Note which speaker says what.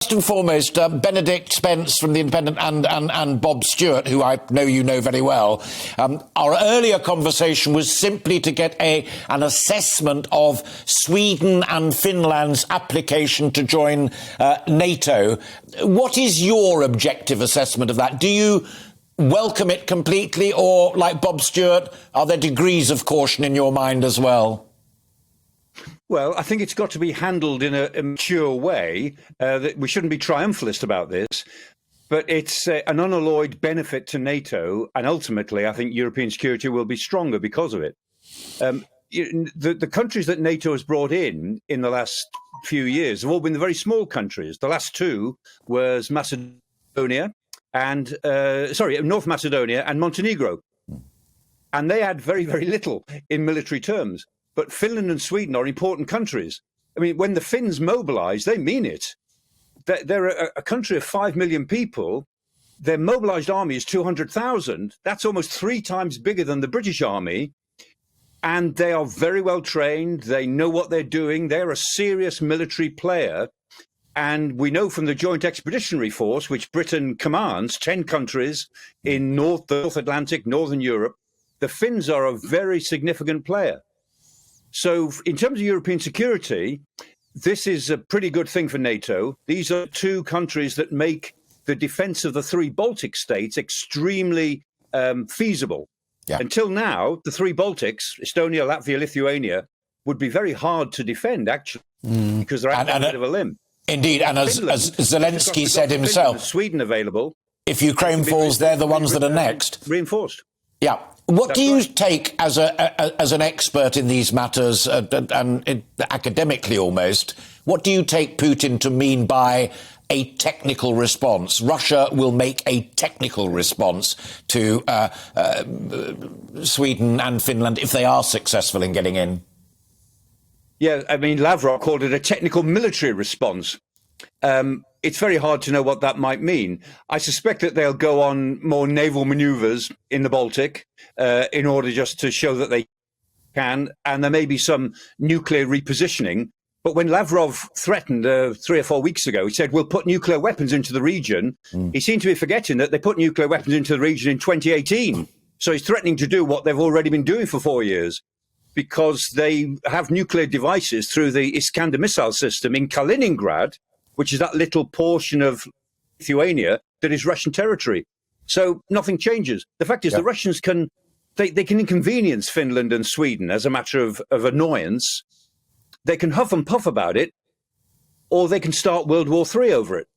Speaker 1: First and foremost, Benedict Spence from The Independent and Bob Stewart, who I know you know very well. Our earlier conversation was simply to get an assessment of Sweden and Finland's application to join NATO. What is your objective assessment of that? Do you welcome it completely, or, like Bob Stewart, are there degrees of caution in your mind as well?
Speaker 2: Well, I think it's got to be handled in a mature way. That we shouldn't be triumphalist about this, but it's an unalloyed benefit to NATO, and ultimately, I think European security will be stronger because of it. The countries that NATO has brought in the last few years have all been the very small countries. The last two was Macedonia and North Macedonia and Montenegro, and they had very, very little in military terms. But Finland and Sweden are important countries. I mean, when the Finns mobilise, they mean it. They're a country of 5 million people. Their mobilised army is 200,000. That's almost 3 times bigger than the British army. And they are very well trained. They know what they're doing. They're a serious military player. And we know from the Joint Expeditionary Force, which Britain commands, 10 countries in the North Atlantic, Northern Europe, the Finns are a very significant player. So in terms of European security, this is a pretty good thing for NATO. These are 2 countries that make the defence of the 3 Baltic states extremely feasible. Yeah. Until now, the 3 Baltics, Estonia, Latvia, Lithuania, would be very hard to defend, actually, because they're at a bit of a limb.
Speaker 1: Indeed, and as Zelensky said himself,
Speaker 2: Sweden available.
Speaker 1: If Ukraine falls, they're the ones that are next.
Speaker 2: Reinforced.
Speaker 1: Yeah. What do you take as an expert in these matters, and academically almost, what do you take Putin to mean by a technical response? Russia will make a technical response to Sweden and Finland if they are successful in getting in.
Speaker 2: Yeah, I mean, Lavrov called it a technical military response. It's very hard to know what that might mean. I suspect that they'll go on more naval manoeuvres in the Baltic in order just to show that they can, and there may be some nuclear repositioning. But when Lavrov threatened 3 or 4 weeks ago, he said, we'll put nuclear weapons into the region. He seemed to be forgetting that they put nuclear weapons into the region in 2018. So he's threatening to do what they've already been doing for 4 years, because they have nuclear devices through the Iskander missile system in Kaliningrad, which is that little portion of Lithuania that is Russian territory. So nothing changes. The fact is, the Russians can inconvenience Finland and Sweden as a matter of annoyance. They can huff and puff about it, or they can start World War III over it.